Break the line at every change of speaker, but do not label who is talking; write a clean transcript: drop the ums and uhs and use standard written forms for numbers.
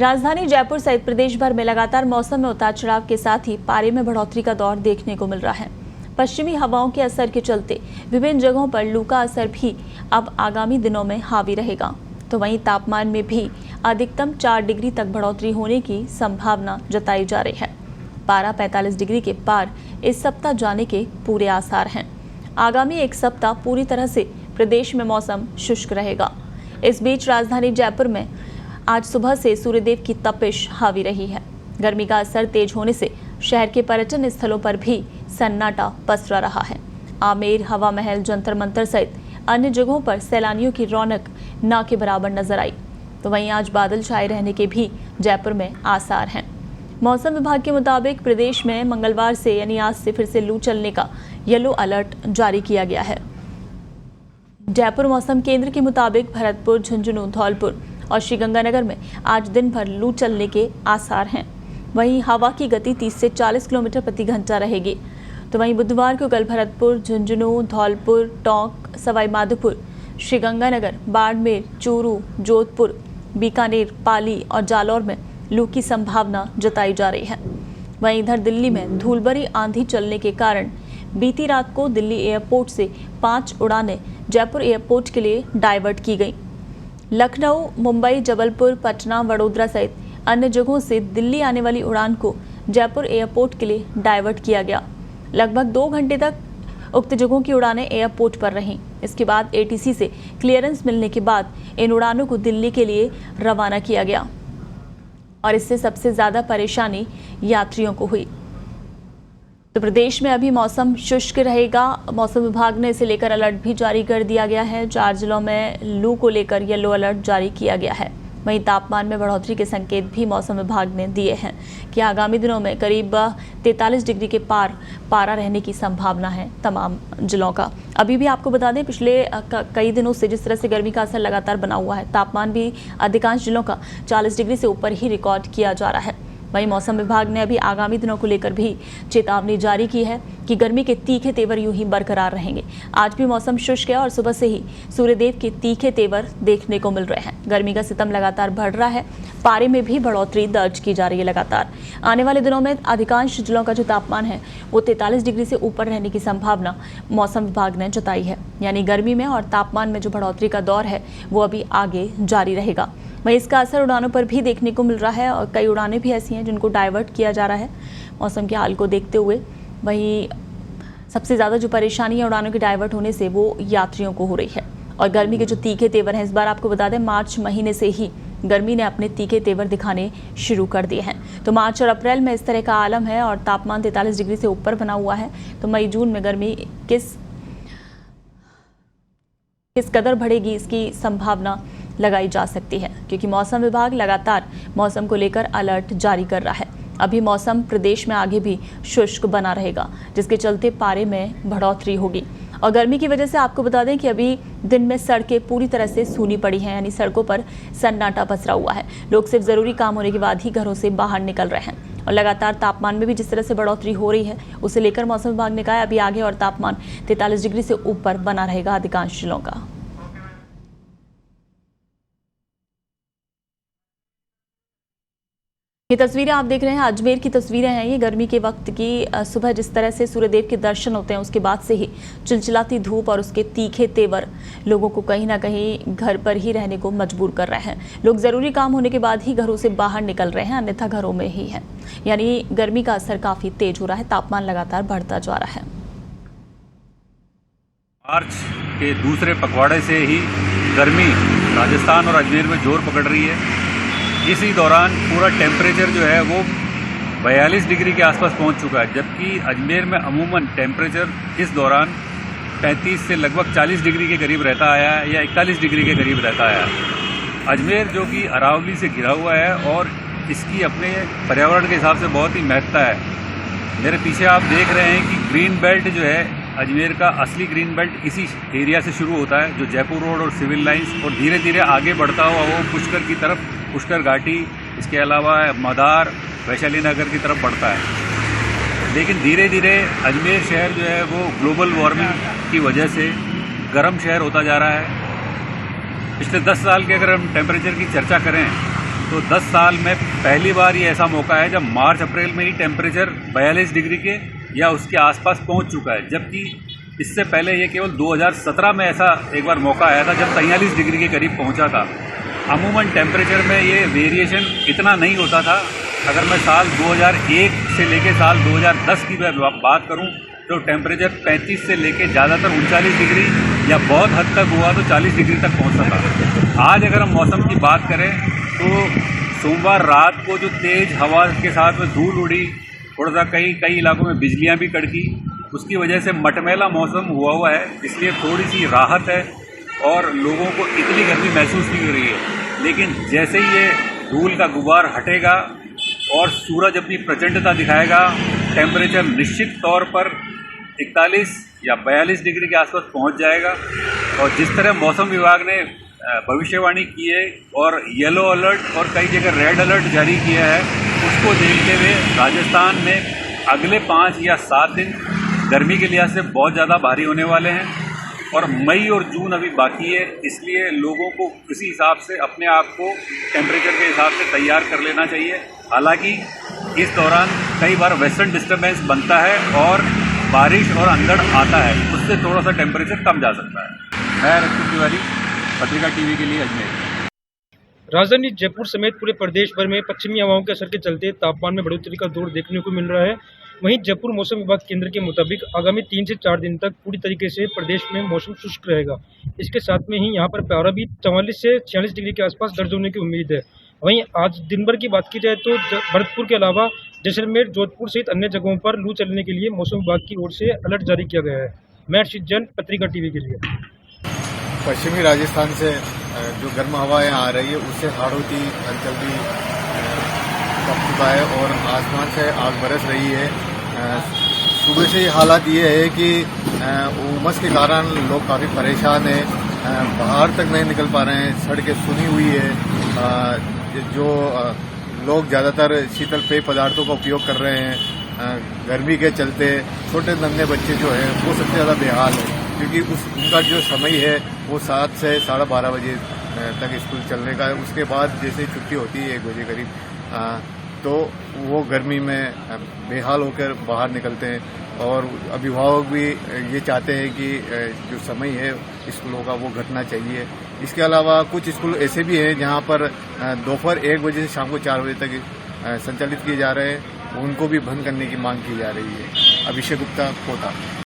राजधानी जयपुर सहित प्रदेश भर में लगातार मौसम में उतार चढ़ाव के साथ ही पारे में बढ़ोतरी का दौर देखने को मिल रहा है। पश्चिमी हवाओं के असर के चलते विभिन्न जगहों पर लू का असर भी अब आगामी दिनों में हावी रहेगा। तो वहीं तापमान में भी अधिकतम 4 डिग्री तक बढ़ोतरी होने की संभावना जताई जा रही है। पारा 45 डिग्री के पार इस सप्ताह जाने के पूरे आसार हैं। आगामी एक सप्ताह पूरी तरह से प्रदेश में मौसम शुष्क रहेगा। इस बीच राजधानी जयपुर में आज सुबह से सूर्यदेव की तपिश हावी रही है। गर्मी का असर तेज होने से शहर के पर्यटन स्थलों पर भी सन्नाटा पसरा रहा है। आमेर, हवा महल, जंतर मंतर सहित अन्य जगहों पर सैलानियों की रौनक ना के बराबर नजर आई। तो वहीं आज बादल छाए रहने के भी जयपुर में आसार हैं। मौसम विभाग के मुताबिक प्रदेश में मंगलवार से यानी आज से फिर से लू चलने का येलो अलर्ट जारी किया गया है। जयपुर मौसम केंद्र के मुताबिक भरतपुर, झुंझुनू, धौलपुर और श्रीगंगानगर में आज दिन भर लू चलने के आसार हैं। वहीं हवा की गति 30 से 40 किलोमीटर प्रति घंटा रहेगी। तो वहीं बुधवार को कल भरतपुर, झुंझुनू, धौलपुर, टोंक, सवाई माधोपुर, श्रीगंगानगर, बाड़मेर, चूरू, जोधपुर, बीकानेर, पाली और जालौर में लू की संभावना जताई जा रही है। वहीं इधर दिल्ली में धूलभरी आंधी चलने के कारण बीती रात को दिल्ली एयरपोर्ट से 5 उड़ानें जयपुर एयरपोर्ट के लिए डाइवर्ट की गई। लखनऊ, मुंबई, जबलपुर, पटना, वडोदरा सहित अन्य जगहों से दिल्ली आने वाली उड़ान को जयपुर एयरपोर्ट के लिए डाइवर्ट किया गया। लगभग 2 घंटे तक उक्त जगहों की उड़ानें एयरपोर्ट पर रहीं। इसके बाद एटीसी से क्लियरेंस मिलने के बाद इन उड़ानों को दिल्ली के लिए रवाना किया गया और इससे सबसे ज्यादा परेशानी यात्रियों को हुई। तो प्रदेश में अभी मौसम शुष्क रहेगा। मौसम विभाग ने इसे लेकर अलर्ट भी जारी कर दिया गया है। 4 जिलों में लू को लेकर येलो अलर्ट जारी किया गया है। वहीं तापमान में बढ़ोतरी के संकेत भी मौसम विभाग ने दिए हैं कि आगामी दिनों में करीब 43 डिग्री के पार पारा रहने की संभावना है तमाम जिलों का। अभी भी आपको बता दें, पिछले कई दिनों से जिस तरह से गर्मी का असर लगातार बना हुआ है, तापमान भी अधिकांश जिलों का 40 डिग्री से ऊपर ही रिकॉर्ड किया जा रहा है। वहीं मौसम विभाग ने अभी आगामी दिनों को लेकर भी चेतावनी जारी की है कि गर्मी के तीखे तेवर यूं ही बरकरार रहेंगे। आज भी मौसम शुष्क है और सुबह से ही सूर्यदेव के तीखे तेवर देखने को मिल रहे हैं। गर्मी का सितम लगातार बढ़ रहा है। पारे में भी बढ़ोतरी दर्ज की जा रही है लगातार। आने वाले दिनों में अधिकांश जिलों का जो तापमान है वो 43 डिग्री से ऊपर रहने की संभावना मौसम विभाग ने जताई है। यानी गर्मी में और तापमान में जो बढ़ोतरी का दौर है वो अभी आगे जारी रहेगा। वहीं इसका असर उड़ानों पर भी देखने को मिल रहा है और कई उड़ानें भी ऐसी हैं जिनको डाइवर्ट किया जा रहा है मौसम के हाल को देखते हुए। वहीं सबसे ज़्यादा जो परेशानी है उड़ानों के डाइवर्ट होने से वो यात्रियों को हो रही है। और गर्मी के जो तीखे तेवर हैं, इस बार आपको बता दें मार्च महीने से ही गर्मी ने अपने तीखे तेवर दिखाने शुरू कर दिए हैं। तो मार्च और अप्रैल में इस तरह का आलम है और तापमान 43 डिग्री से ऊपर बना हुआ है। तो मई जून में गर्मी किस कदर बढ़ेगी इसकी संभावना लगाई जा सकती है, क्योंकि मौसम विभाग लगातार मौसम को लेकर अलर्ट जारी कर रहा है। अभी मौसम प्रदेश में आगे भी शुष्क बना रहेगा, जिसके चलते पारे में बढ़ोतरी होगी। और गर्मी की वजह से आपको बता दें कि अभी दिन में सड़कें पूरी तरह से सूनी पड़ी हैं, यानी सड़कों पर सन्नाटा पसरा हुआ है। लोग सिर्फ जरूरी काम होने के बाद ही घरों से बाहर निकल रहे हैं। और लगातार तापमान में भी जिस तरह से बढ़ोतरी हो रही है उसे लेकर मौसम विभाग ने कहा है अभी आगे और तापमान 43 डिग्री से ऊपर बना रहेगा अधिकांश जिलों का। ये तस्वीरें आप देख रहे हैं अजमेर की तस्वीरें हैं। ये गर्मी के वक्त की सुबह जिस तरह से सूर्यदेव के दर्शन होते हैं उसके बाद से ही चिलचिलाती धूप और उसके तीखे तेवर लोगों को कहीं ना कहीं घर पर ही रहने को मजबूर कर रहे हैं। लोग ज़रूरी काम होने के बाद ही घरों से बाहर निकल रहे हैं, अन्यथा घरों में ही है। यानी गर्मी का असर काफ़ी तेज हो रहा है, तापमान लगातार बढ़ता जा रहा है।
मार्च के दूसरे पखवाड़े से ही गर्मी राजस्थान और अजमेर में जोर पकड़ रही है। इसी दौरान पूरा टेम्परेचर जो है वो 42 डिग्री के आसपास पहुंच चुका है, जबकि अजमेर में अमूमन टेम्परेचर इस दौरान 35 से लगभग 40 डिग्री के करीब रहता आया है या 41 डिग्री के करीब रहता आया है। अजमेर जो कि अरावली से घिरा हुआ है और इसकी अपने पर्यावरण के हिसाब से बहुत ही महत्ता है। मेरे पीछे आप देख रहे हैं कि ग्रीन बेल्ट जो है अजमेर का असली ग्रीन बेल्ट इसी एरिया से शुरू होता है, जो जयपुर रोड और सिविल लाइंस, और धीरे धीरे आगे बढ़ता हुआ वो पुष्कर की तरफ, पुष्कर घाटी, इसके अलावा मदार, वैशाली नगर की तरफ बढ़ता है। लेकिन धीरे धीरे अजमेर शहर जो है वो ग्लोबल वार्मिंग की वजह से गर्म शहर होता जा रहा है। पिछले 10 साल के अगर हम टेम्परेचर की चर्चा करें तो 10 साल में पहली बार ये ऐसा मौका है जब मार्च अप्रैल में ही टेम्परेचर 42 डिग्री के या उसके आसपास पहुंच चुका है, जबकि इससे पहले ये केवल 2017 में ऐसा एक बार मौका आया था जब 43 डिग्री के करीब पहुंचा था। अमूमन टेम्परेचर में ये वेरिएशन इतना नहीं होता था। अगर मैं साल 2001 से लेके साल 2010 की बात करूं तो टेम्परेचर 35 से लेके ज़्यादातर 39 डिग्री या बहुत हद तक हुआ तो 40 डिग्री तक पहुंचता था। आज अगर हम मौसम की बात करें तो सोमवार रात को जो तेज़ हवा के साथ में धूल उड़ी, थोड़ा सा कई इलाकों में बिजलियां भी कड़की, उसकी वजह से मटमैला मौसम हुआ है, इसलिए थोड़ी सी राहत है और लोगों को इतनी गर्मी महसूस नहीं हो रही है। लेकिन जैसे ही ये धूल का गुबार हटेगा और सूरज अपनी प्रचंडता दिखाएगा, टेम्परेचर निश्चित तौर पर 41 या 42 डिग्री के आसपास पहुंच जाएगा। और जिस तरह मौसम विभाग ने भविष्यवाणी की है और येलो अलर्ट और कई जगह रेड अलर्ट जारी किया है, उसको देखते हुए राजस्थान में अगले 5 या 7 दिन गर्मी के लिहाज से बहुत ज़्यादा भारी होने वाले हैं और मई और जून अभी बाकी है, इसलिए लोगों को इसी हिसाब से अपने आप को टेम्परेचर के हिसाब से तैयार कर लेना चाहिए। हालांकि इस दौरान कई बार वेस्टर्न डिस्टर्बेंस बनता है और बारिश और अंधड़ आता है, उससे थोड़ा सा टेम्परेचर कम जा सकता है। मैं रतन तिवारी, पत्रिका टीवी के लिए अजमेर।
राजधानी जयपुर समेत पूरे प्रदेश भर में पश्चिमी हवाओं के असर के चलते तापमान में बढ़ोतरी का दौर देखने को मिल रहा है। वहीं जयपुर मौसम विभाग केंद्र के मुताबिक आगामी 3 से 4 दिन तक पूरी तरीके से प्रदेश में मौसम शुष्क रहेगा। इसके साथ में ही यहां पर पारा भी 44 से 46 डिग्री के आसपास दर्ज होने की उम्मीद है। वहीं आज दिन भर की बात की जाए तो भरतपुर के अलावा जैसलमेर, जोधपुर सहित अन्य जगहों पर लू चलने के लिए मौसम विभाग की ओर से अलर्ट जारी किया गया है। मैं हर्षित जैन, पत्रिका टीवी के लिए।
पश्चिमी राजस्थान से जो गर्म हवाएं आ रही है उससे हाड़ौती अंचल भी कप चुका है और आसमान से आग बरस रही है। सुबह से हालात ये है कि उमस के कारण लोग काफ़ी परेशान हैं, बाहर तक नहीं निकल पा रहे हैं, सड़कें सुनी हुई है। जो लोग ज़्यादातर शीतल पेय पदार्थों का उपयोग कर रहे हैं, गर्मी के चलते छोटे नन्हे बच्चे जो हैं वो सबसे ज़्यादा बेहाल है, क्योंकि उनका जो समय है वो 7 से 12:30 बजे तक स्कूल चलने का है। उसके बाद जैसे छुट्टी होती है 1 बजे करीब, तो वो गर्मी में बेहाल होकर बाहर निकलते हैं और अभिभावक भी ये चाहते हैं कि जो समय है स्कूलों का वो घटना चाहिए। इसके अलावा कुछ स्कूल ऐसे भी हैं जहां पर दोपहर 1 बजे से शाम को 4 बजे तक संचालित किए जा रहे हैं, उनको भी बंद करने की मांग की जा रही है। अभिषेक गुप्ता, कोटा।